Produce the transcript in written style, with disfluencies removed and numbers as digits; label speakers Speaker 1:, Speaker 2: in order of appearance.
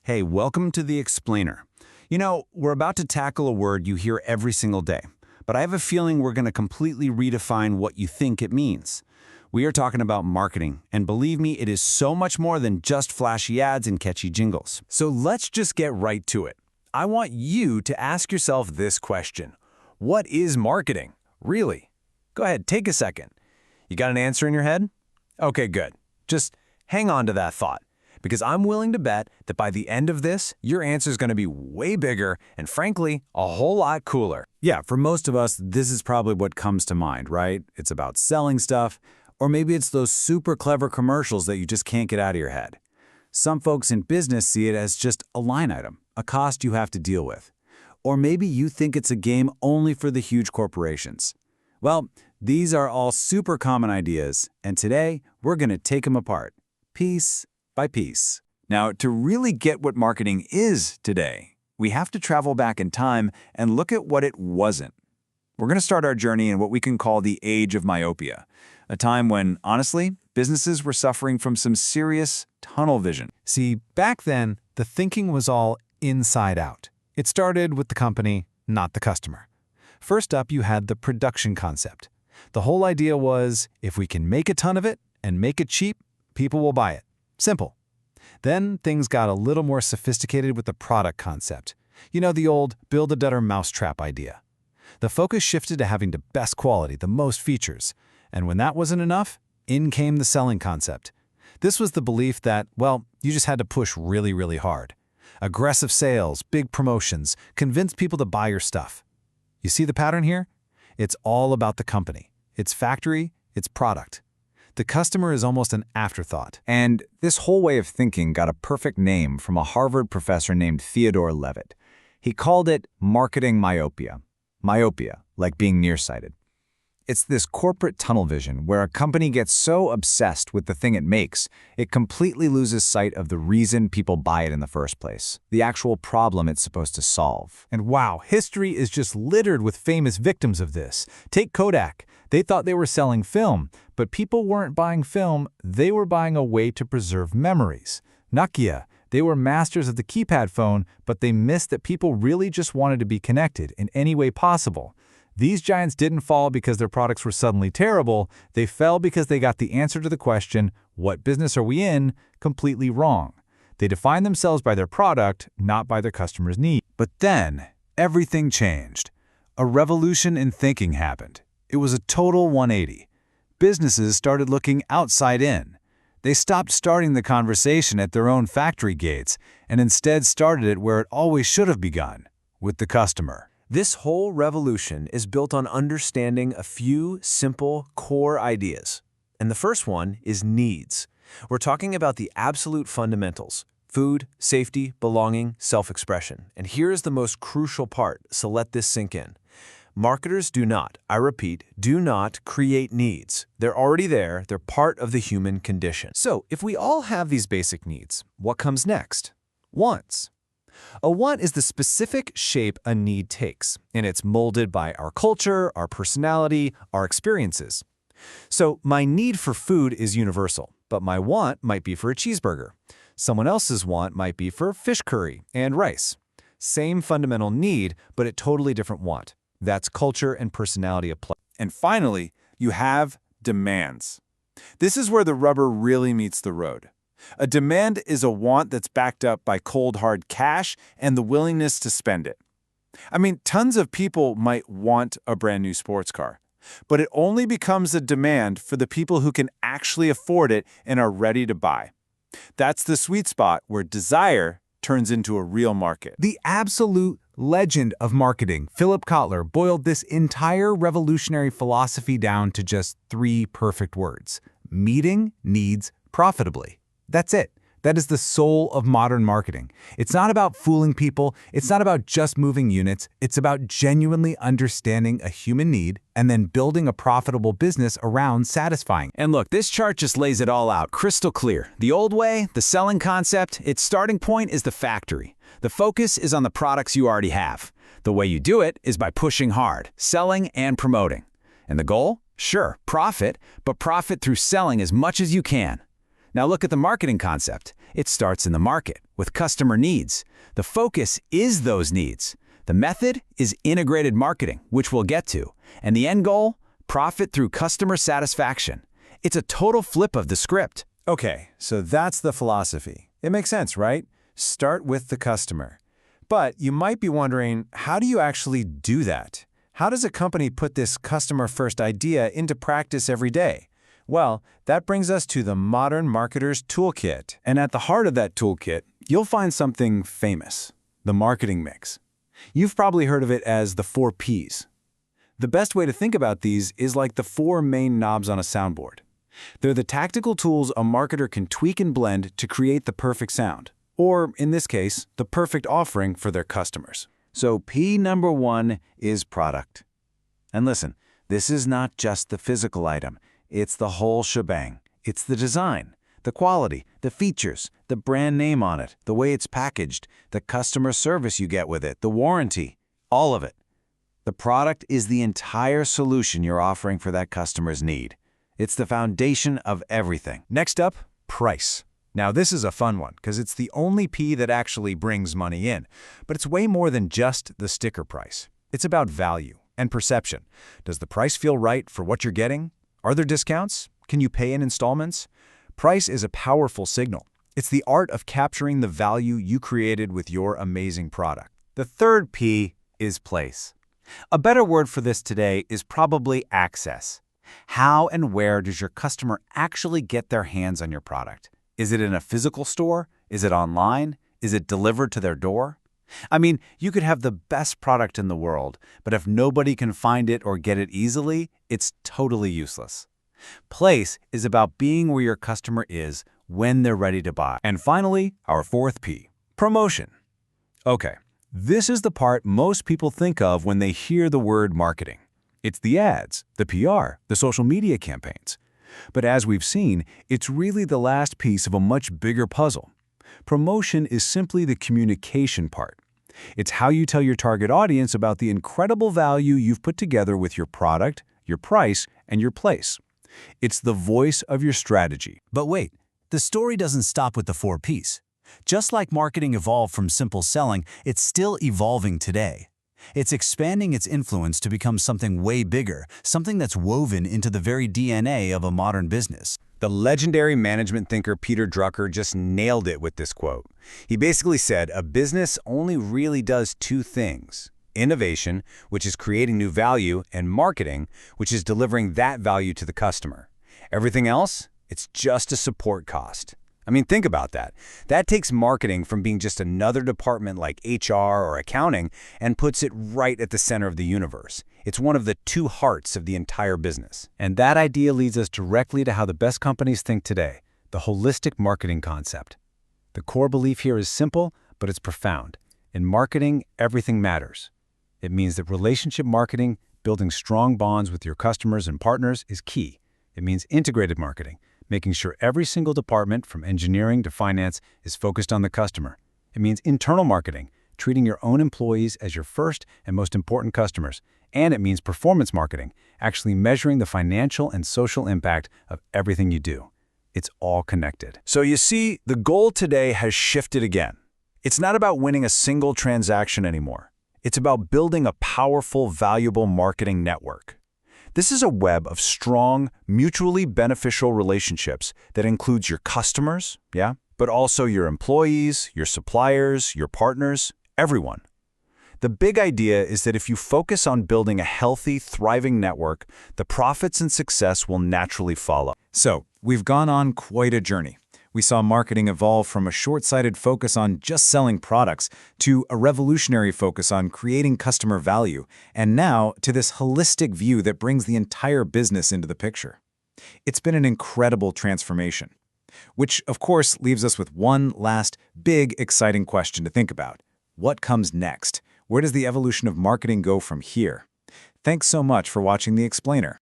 Speaker 1: Hey, welcome to The Explainer. We're about to tackle a word you hear every single day, but I have a feeling we're going to completely redefine what you think it means. We are talking about marketing, and believe me, it is so much more than just flashy ads and catchy jingles.
Speaker 2: So let's just get right to it. I want you to ask yourself this question. What is marketing? Really? Go ahead, take a second. You got an answer in your head? Okay, good. Just hang on to that thought, because I'm willing to bet that by the end of this, your answer is going to be way bigger and, frankly, a whole lot cooler.
Speaker 3: Yeah, for most of us, this is probably what comes to mind, right? It's about selling stuff, or maybe it's those super clever commercials that you just can't get out of your head. Some folks in business see it as just a line item, a cost you have to deal with. Or maybe you think it's a game only for the huge corporations. Well, these are all super common ideas, and today we're going to take them apart, piece by piece. Now, to really get what marketing is today, we have to travel back in time and look at what it wasn't. We're going to start our journey in what we can call the age of myopia, a time when, honestly, businesses were suffering from some serious tunnel vision.
Speaker 2: See, back then, the thinking was all inside out. It started with the company, not the customer. First up, you had the production concept. The whole idea was, if we can make a ton of it and make it cheap, people will buy it. Simple. Then things got a little more sophisticated with the product concept. You know, the old build-a-better mousetrap idea. The focus shifted to having the best quality, the most features. And when that wasn't enough, in came the selling concept. This was the belief that, well, you just had to push really, really hard. Aggressive sales, big promotions, convince people to buy your stuff. You see the pattern here? It's all about the company, its factory, its product. The customer is almost an afterthought.
Speaker 3: And this whole way of thinking got a perfect name from a Harvard professor named Theodore Levitt. He called it marketing myopia. Myopia, like being nearsighted. It's this corporate tunnel vision where a company gets so obsessed with the thing it makes, it completely loses sight of the reason people buy it in the first place, the actual problem it's supposed to solve.
Speaker 2: And wow, history is just littered with famous victims of this. Take Kodak. They thought they were selling film, but people weren't buying film, they were buying a way to preserve memories. Nokia. They were masters of the keypad phone, but they missed that people really just wanted to be connected in any way possible. These giants didn't fall because their products were suddenly terrible. They fell because they got the answer to the question, what business are we in, completely wrong. They defined themselves by their product, not by their customers' need.
Speaker 3: But then, everything changed. A revolution in thinking happened. It was a total 180. Businesses started looking outside in. They stopped starting the conversation at their own factory gates and instead started it where it always should have begun, with the customer.
Speaker 2: This whole revolution is built on understanding a few simple core ideas. And the first one is needs. We're talking about the absolute fundamentals: food, safety, belonging, self-expression. And here's the most crucial part, so let this sink in. Marketers do not, I repeat, do not create needs. They're already there, they're part of the human condition. So if we all have these basic needs, what comes next? Wants. A want is the specific shape a need takes, and it's molded by our culture, our personality, our experiences. So my need for food is universal, but my want might be for a cheeseburger. Someone else's want might be for fish curry and rice. Same fundamental need, but a totally different want. That's culture and personality apply.
Speaker 3: And finally, you have demands. This is where the rubber really meets the road. A demand is a want that's backed up by cold, hard cash and the willingness to spend it. I mean, tons of people might want a brand new sports car, but it only becomes a demand for the people who can actually afford it and are ready to buy. That's the sweet spot where desire turns into a real market.
Speaker 2: The absolute legend of marketing, Philip Kotler, boiled this entire revolutionary philosophy down to just 3 perfect words: meeting needs profitably. That's it. That is the soul of modern marketing. It's not about fooling people. It's not about just moving units. It's about genuinely understanding a human need and then building a profitable business around satisfying.
Speaker 1: And look, this chart just lays it all out crystal clear. The old way, the selling concept, its starting point is the factory. The focus is on the products you already have. The way you do it is by pushing hard, selling and promoting. And the goal? Sure, profit, but profit through selling as much as you can. Now look at the marketing concept. It starts in the market, with customer needs. The focus is those needs. The method is integrated marketing, which we'll get to. And the end goal? Profit through customer satisfaction. It's a total flip of the script.
Speaker 3: Okay, so that's the philosophy. It makes sense, right? Start with the customer. But you might be wondering, how do you actually do that? How does a company put this customer-first idea into practice every day? Well, that brings us to the Modern Marketer's Toolkit. And at the heart of that toolkit, you'll find something famous, the marketing mix. You've probably heard of it as the 4 Ps. The best way to think about these is like the 4 main knobs on a soundboard. They're the tactical tools a marketer can tweak and blend to create the perfect sound, or in this case, the perfect offering for their customers. So P number 1 is product. And listen, this is not just the physical item. It's the whole shebang. It's the design, the quality, the features, the brand name on it, the way it's packaged, the customer service you get with it, the warranty, all of it. The product is the entire solution you're offering for that customer's need. It's the foundation of everything.
Speaker 4: Next up, price. Now this is a fun one because it's the only P that actually brings money in, but it's way more than just the sticker price. It's about value and perception. Does the price feel right for what you're getting? Are there discounts? Can you pay in installments? Price is a powerful signal. It's the art of capturing the value you created with your amazing product.
Speaker 3: The third P is place. A better word for this today is probably access. How and where does your customer actually get their hands on your product? Is it in a physical store? Is it online? Is it delivered to their door? I mean, you could have the best product in the world, but if nobody can find it or get it easily, it's totally useless. Place is about being where your customer is when they're ready to buy.
Speaker 4: And finally, our 4th P, promotion. Okay, this is the part most people think of when they hear the word marketing. It's the ads, the PR, the social media campaigns. But as we've seen, it's really the last piece of a much bigger puzzle. Promotion is simply the communication part. It's how you tell your target audience about the incredible value you've put together with your product, your price, and your place. It's the voice of your strategy.
Speaker 1: But wait, the story doesn't stop with the 4 Ps. Just like marketing evolved from simple selling, it's still evolving today. It's expanding its influence to become something way bigger, something that's woven into the very DNA of a modern business.
Speaker 3: The legendary management thinker Peter Drucker just nailed it with this quote. He basically said, a business only really does 2 things: innovation, which is creating new value, and marketing, which is delivering that value to the customer. Everything else, it's just a support cost. I mean, think about that. That takes marketing from being just another department like HR or accounting and puts it right at the center of the universe. It's one of the 2 hearts of the entire business.
Speaker 4: And that idea leads us directly to how the best companies think today, the holistic marketing concept. The core belief here is simple, but it's profound. In marketing, everything matters. It means that relationship marketing, building strong bonds with your customers and partners, is key. It means integrated marketing, making sure every single department from engineering to finance is focused on the customer. It means internal marketing, treating your own employees as your first and most important customers. And it means performance marketing, actually measuring the financial and social impact of everything you do. It's all connected.
Speaker 3: So you see, the goal today has shifted again. It's not about winning a single transaction anymore. It's about building a powerful, valuable marketing network. This is a web of strong, mutually beneficial relationships that includes your customers, but also your employees, your suppliers, your partners, everyone. The big idea is that if you focus on building a healthy, thriving network, the profits and success will naturally follow.
Speaker 4: So, we've gone on quite a journey. We saw marketing evolve from a short-sighted focus on just selling products to a revolutionary focus on creating customer value, and now to this holistic view that brings the entire business into the picture. It's been an incredible transformation, which of course leaves us with one last big, exciting question to think about. What comes next? Where does the evolution of marketing go from here? Thanks so much for watching The Explainer.